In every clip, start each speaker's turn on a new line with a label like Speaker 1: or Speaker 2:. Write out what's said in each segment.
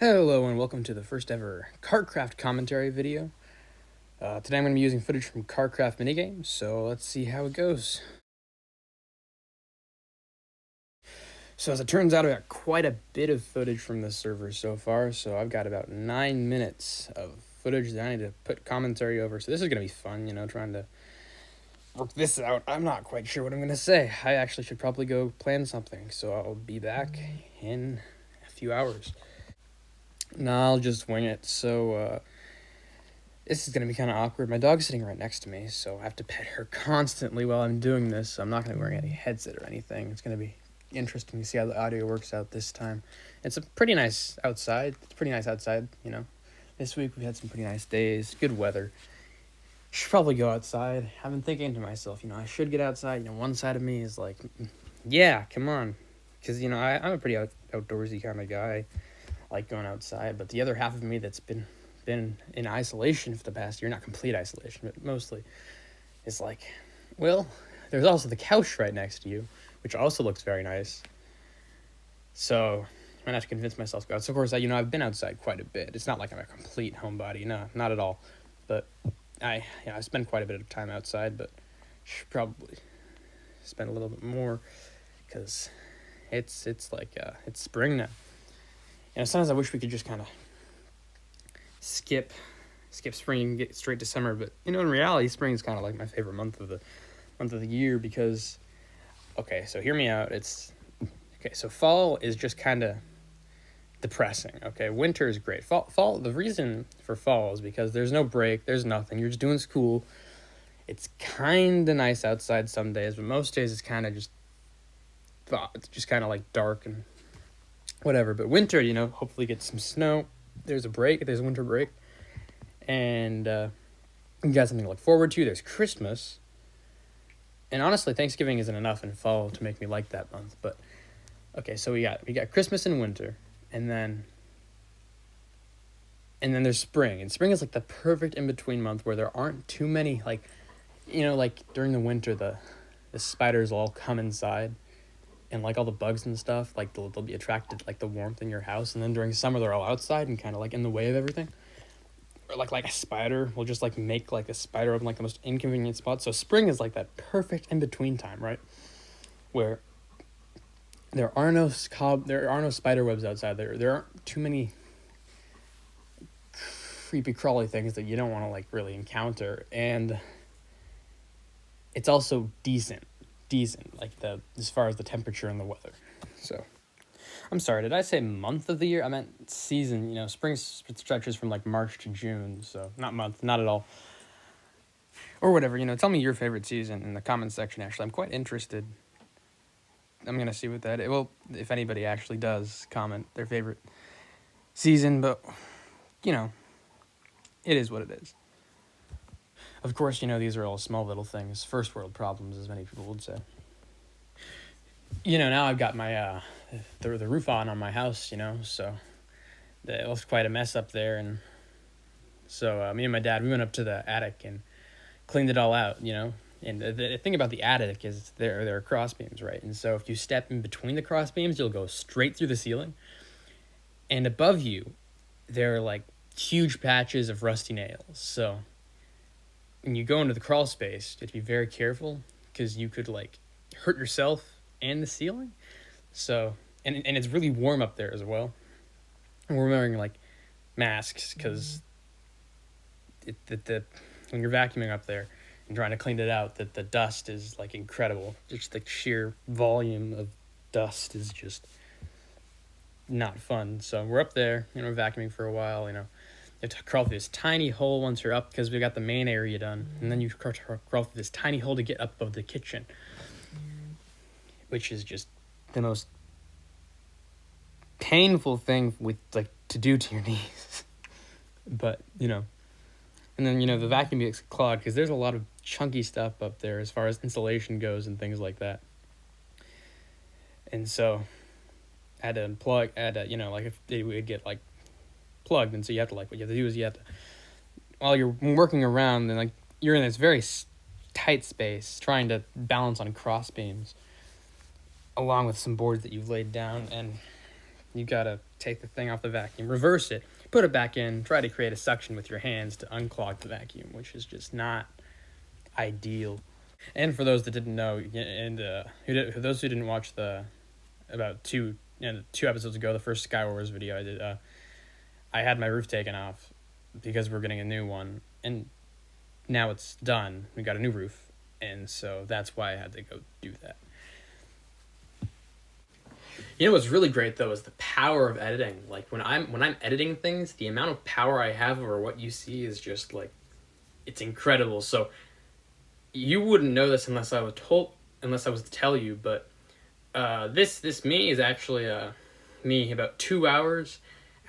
Speaker 1: Hello and welcome to the first ever KartCraft commentary video. Today I'm going to be using footage from KartCraft minigames, so let's see how it goes. So as it turns out, I've got quite a bit of footage from this server so far, so I've got about 9 minutes of footage that I need to put commentary over, so this is going to be fun, trying to work this out. I'm not quite sure what I'm going to say. I actually should probably go plan something, so I'll be back in a few hours. No, I'll just wing it. So, this is going to be kind of awkward. My dog's sitting right next to me, so I have to pet her constantly while I'm doing this. So I'm not going to be wearing any headset or anything. It's going to be interesting to see how the audio works out this time. It's a pretty nice outside. This week we've had some pretty nice days. Good weather. Should probably go outside. I've been thinking to myself, I should get outside. One side of me is like, yeah, come on. Because, I'm a pretty outdoorsy kind of guy. Like going outside, but the other half of me that's been in isolation for the past year, not complete isolation, but mostly, is like, well, there's also the couch right next to you, which also looks very nice. So I'm gonna have to convince myself to go out. So of course, I've been outside quite a bit. It's not like I'm a complete homebody, no, not at all. But I spend quite a bit of time outside, but should probably spend a little bit more because it's spring now. Sometimes I wish we could just kind of skip spring and get straight to summer, but in reality, spring is kind of like my favorite month of the year because, okay, so hear me out. So fall is just kind of depressing. Okay, winter is great. Fall. The reason for fall is because there's no break, there's nothing. You're just doing school. It's kind of nice outside some days, but most days it's kind of just kind of like dark and whatever. But winter, hopefully get some snow. There's a winter break. And you got something to look forward to. There's Christmas. And honestly, Thanksgiving isn't enough in fall to make me like that month. But okay, so we got Christmas and winter. And then there's spring. And spring is like the perfect in-between month where there aren't too many, like during the winter the spiders will all come inside. And like all the bugs and stuff, like they'll be attracted to like the warmth in your house. And then during summer, they're all outside and kind of like in the way of everything. Or like a spider will just like make like a spider up in like the most inconvenient spot. So spring is like that perfect in between time, right? Where there are no spider webs outside. There aren't too many creepy crawly things that you don't want to like really encounter, and it's also decent like as far as the temperature and the weather. So I'm sorry, did I say month of the year? I meant season. Spring stretches from like March to June, so not month, not at all, or whatever. Tell me your favorite season in the comments section. Actually, I'm quite interested. I'm gonna see what that is. Well, if anybody actually does comment their favorite season, but it is what it is. Of course, these are all small little things, first world problems, as many people would say. Now I've got my the roof on my house, so it was quite a mess up there, and so me and my dad, we went up to the attic and cleaned it all out, And the thing about the attic is there are cross beams, right? And so if you step in between the cross beams, you'll go straight through the ceiling, and above you, there are like huge patches of rusty nails. So when you go into the crawl space, you have to be very careful because you could like hurt yourself and the ceiling. So and it's really warm up there as well. And we're wearing like masks because when you're vacuuming up there and trying to clean it out, that the dust is like incredible. Just the sheer volume of dust is just not fun. So we're up there, vacuuming for a while, You have to crawl through this tiny hole once you're up because we got the main area done. And then you crawl through this tiny hole to get up above the kitchen, which is just the most painful thing to do to your knees. But, and then, the vacuum gets clogged because there's a lot of chunky stuff up there as far as insulation goes and things like that. And so I had to unplug, if it would get like plugged, and so you have to what you have to do is while you're working around, and you're in this very tight space trying to balance on cross beams along with some boards that you've laid down, and You gotta take the thing off the vacuum, reverse it, put it back in, try to create a suction with your hands to unclog the vacuum, which is just not ideal. And for those that didn't know, and those who didn't watch the about two episodes ago, the first Sky Wars video I did, I had my roof taken off because we're getting a new one, and now it's done. We got a new roof, and so that's why I had to go do that. You know what's really great though is the power of editing. Like when I'm editing things, the amount of power I have over what you see is just like, it's incredible. So you wouldn't know this unless I was to tell you, but this me is actually me about 2 hours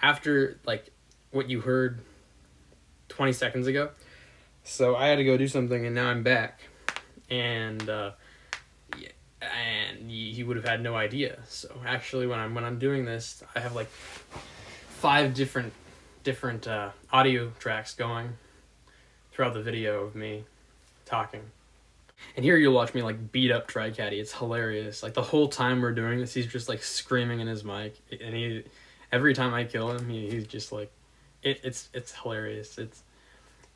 Speaker 1: after like what you heard 20 seconds ago. So I had to go do something, and now I'm back, and you would have had no idea. So actually, when I'm doing this, I have like 5 different audio tracks going throughout the video of me talking. And here you'll watch me like beat up Tricaddy. It's hilarious. Like the whole time we're doing this, he's just like screaming in his mic, and every time I kill him, he's just like, it's hilarious.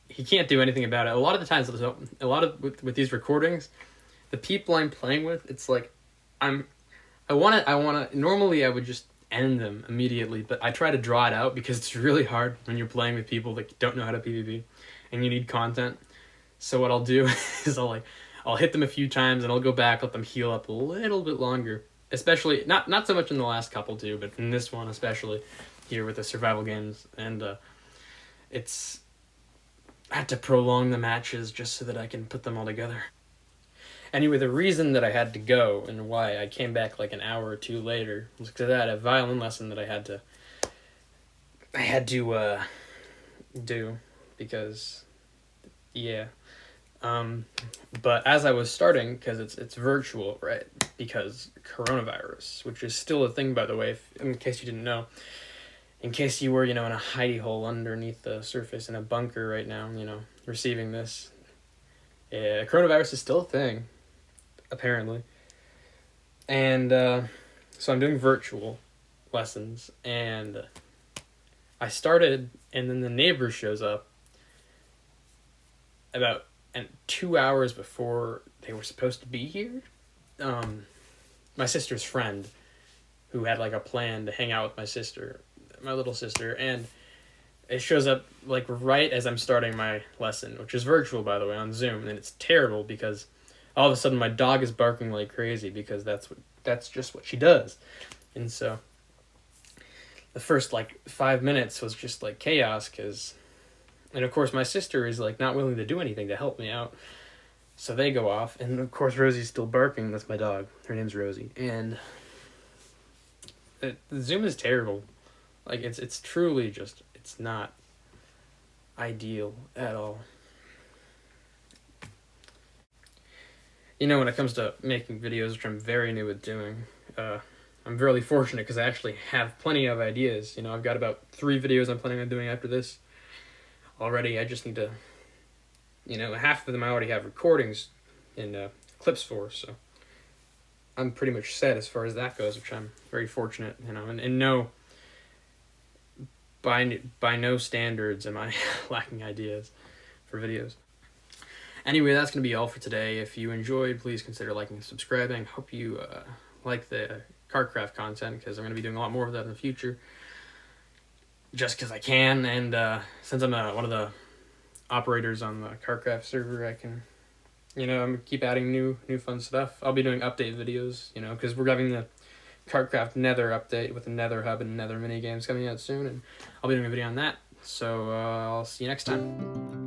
Speaker 1: He can't do anything about it. A lot of the times, with these recordings, the people I'm playing with, it's like normally I would just end them immediately, but I try to draw it out because it's really hard when you're playing with people that don't know how to PvP and you need content. So what I'll do is I'll hit them a few times, and I'll go back, let them heal up a little bit longer. Especially, not so much in the last couple too, but in this one especially, here with the survival games. And I had to prolong the matches just so that I can put them all together. Anyway, the reason that I had to go and why I came back like an hour or two later was because I had a violin lesson that I had to do because, yeah. But as I was starting, because it's virtual, right? Because coronavirus, which is still a thing, by the way, in case you didn't know. In case you were, in a hidey hole underneath the surface in a bunker right now, receiving this. Coronavirus is still a thing, apparently. And so I'm doing virtual lessons, and I started, and then the neighbor shows up about 2 hours before they were supposed to be here. My sister's friend, who had like a plan to hang out with my little sister, and it shows up like right as I'm starting my lesson, which is virtual, by the way, on Zoom, and it's terrible because all of a sudden my dog is barking like crazy because that's just what she does. And so the first like 5 minutes was just like chaos, and of course my sister is like not willing to do anything to help me out. So they go off, and of course Rosie's still barking. That's my dog. Her name's Rosie. And the Zoom is terrible. Like it's truly just, it's not ideal at all. When it comes to making videos, which I'm very new at doing, I'm really fortunate because I actually have plenty of ideas. I've got about 3 videos I'm planning on doing after this already. I just need to, half of them I already have recordings and clips for, so I'm pretty much set as far as that goes, which I'm very fortunate, and no, by no standards am I lacking ideas for videos. Anyway, that's going to be all for today. If you enjoyed, please consider liking and subscribing. Hope you like the KartCraft content, because I'm going to be doing a lot more of that in the future, just because I can, and since I'm one of the operators on the KartCraft server, I can, I'm keep adding new fun stuff. I'll be doing update videos, because we're having the KartCraft Nether update with the Nether hub and Nether mini games coming out soon, and I'll be doing a video on that. So I'll see you next time.